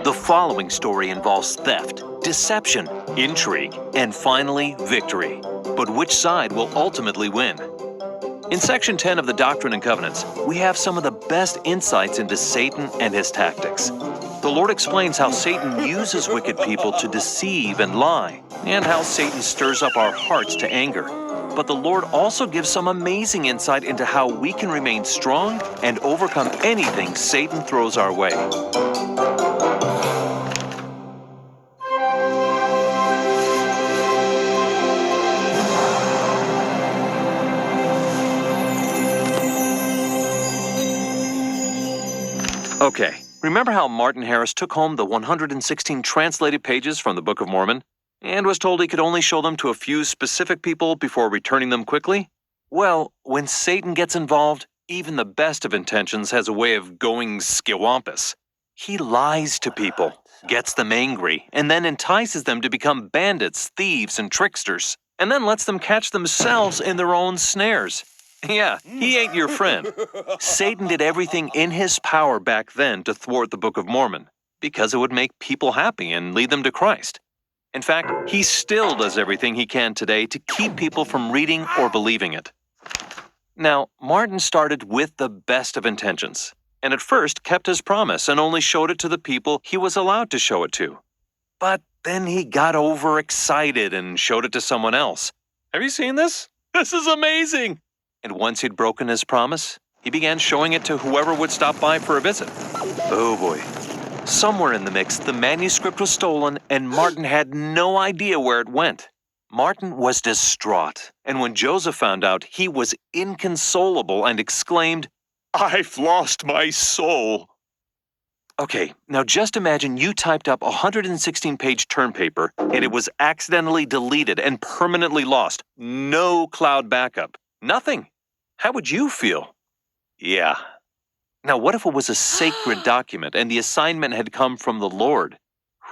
The following story involves theft, deception, intrigue, and finally, victory. But which side will ultimately win? In Section 10 of the Doctrine and Covenants, we have some of the best insights into Satan and his tactics. The Lord explains how Satan uses wicked people to deceive and lie, and how Satan stirs up our hearts to anger. But the Lord also gives some amazing insight into how we can remain strong and overcome anything Satan throws our way. Okay, remember how Martin Harris took home the 116 translated pages from the Book of Mormon and was told he could only show them to a few specific people before returning them quickly? Well, when Satan gets involved, even the best of intentions has a way of going skiwampus. He lies to people, gets them angry, and then entices them to become bandits, thieves, and tricksters, and then lets them catch themselves in their own snares. Yeah, he ain't your friend. Satan did everything in his power back then to thwart the Book of Mormon, because it would make people happy and lead them to Christ. In fact, he still does everything he can today to keep people from reading or believing it. Now, Martin started with the best of intentions, and at first kept his promise and only showed it to the people he was allowed to show it to. But then he got overexcited and showed it to someone else. Have you seen this? This is amazing! And once he'd broken his promise, he began showing it to whoever would stop by for a visit. Oh boy. Somewhere in the mix, the manuscript was stolen, and Martin had no idea where it went. Martin was distraught, and when Joseph found out, he was inconsolable and exclaimed, "I've lost my soul." Okay, now just imagine you typed up a 116-page term paper, and it was accidentally deleted and permanently lost. No cloud backup. Nothing. How would you feel? Yeah. Now, what if it was a sacred document and the assignment had come from the Lord?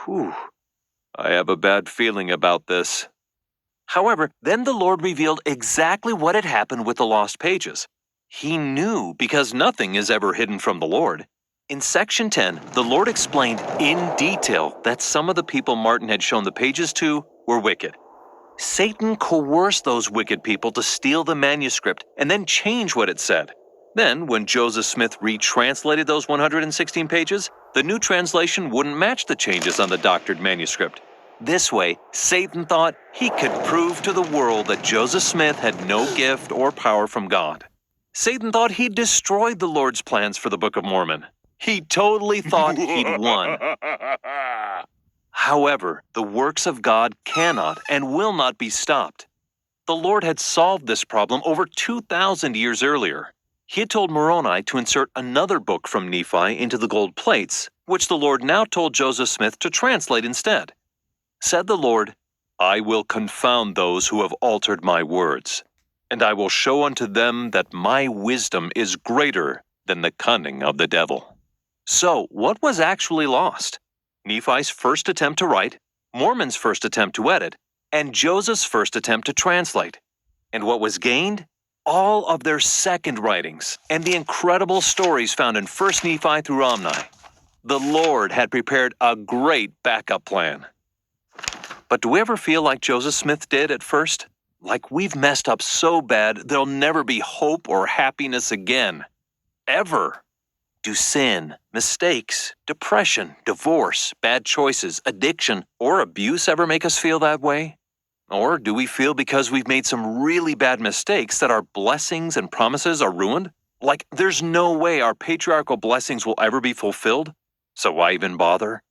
Whew. I have a bad feeling about this. However, then the Lord revealed exactly what had happened with the lost pages. He knew because nothing is ever hidden from the Lord. In Section 10, the Lord explained in detail that some of the people Martin had shown the pages to were wicked. Satan coerced those wicked people to steal the manuscript and then change what it said. Then, when Joseph Smith retranslated those 116 pages, the new translation wouldn't match the changes on the doctored manuscript. This way, Satan thought he could prove to the world that Joseph Smith had no gift or power from God. Satan thought he'd destroyed the Lord's plans for the Book of Mormon. He totally thought he'd won. However, the works of God cannot and will not be stopped. The Lord had solved this problem over 2,000 years earlier. He had told Moroni to insert another book from Nephi into the gold plates, which the Lord now told Joseph Smith to translate instead. Said the Lord, "I will confound those who have altered my words, and I will show unto them that my wisdom is greater than the cunning of the devil." So, what was actually lost? Nephi's first attempt to write, Mormon's first attempt to edit, and Joseph's first attempt to translate. And what was gained? All of their second writings and the incredible stories found in 1 Nephi through Omni. The Lord had prepared a great backup plan. But do we ever feel like Joseph Smith did at first? Like we've messed up so bad there'll never be hope or happiness again. Ever. Do sin, mistakes, depression, divorce, bad choices, addiction, or abuse ever make us feel that way? Or do we feel because we've made some really bad mistakes that our blessings and promises are ruined? Like there's no way our patriarchal blessings will ever be fulfilled? So why even bother?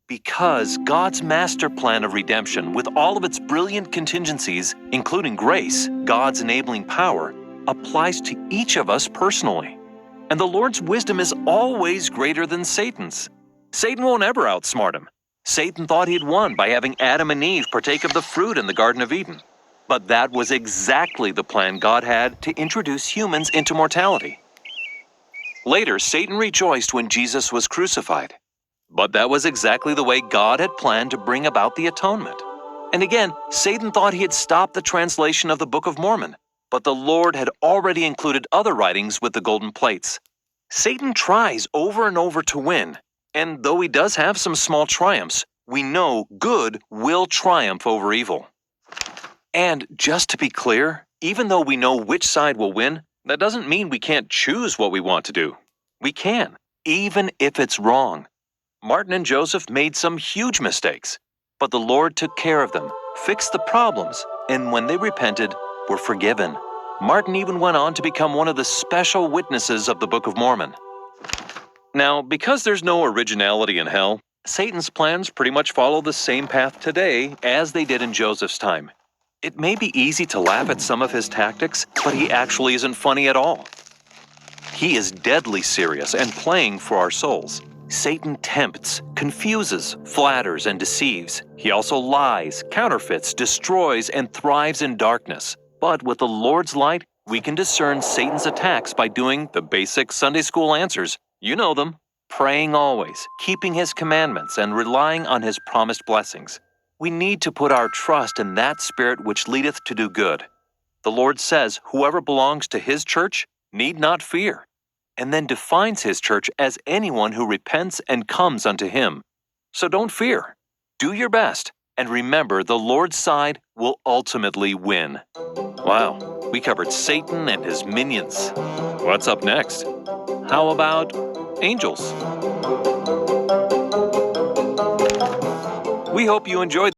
Because God's master plan of redemption, with all of its brilliant contingencies, including grace, God's enabling power, applies to each of us personally. And the Lord's wisdom is always greater than Satan's. Satan won't ever outsmart him. Satan thought he'd won by having Adam and Eve partake of the fruit in the Garden of Eden. But that was exactly the plan God had to introduce humans into mortality. Later, Satan rejoiced when Jesus was crucified. But that was exactly the way God had planned to bring about the atonement. And again, Satan thought he had stopped the translation of the Book of Mormon. But the Lord had already included other writings with the golden plates. Satan tries over and over to win, And though he does have some small triumphs, we know good will triumph over evil. And just to be clear, even though we know which side will win, that doesn't mean we can't choose what we want to do. We can, even if it's wrong. Martin and Joseph made some huge mistakes, but the Lord took care of them, fixed the problems, and when they repented, were forgiven. Martin even went on to become one of the special witnesses of the Book of Mormon. Now, because there's no originality in hell, Satan's plans pretty much follow the same path today as they did in Joseph's time. It may be easy to laugh at some of his tactics, but he actually isn't funny at all. He is deadly serious and playing for our souls. Satan tempts, confuses, flatters, and deceives. He also lies, counterfeits, destroys, and thrives in darkness. But with the Lord's light, we can discern Satan's attacks by doing the basic Sunday school answers. You know them. Praying always, keeping his commandments, and relying on his promised blessings. We need to put our trust in that Spirit which leadeth to do good. The Lord says whoever belongs to his church need not fear, and then defines his church as anyone who repents and comes unto him. So don't fear. Do your best, and remember the Lord's side will ultimately win. Wow, we covered Satan and his minions. What's up next? How about angels? We hope you enjoyed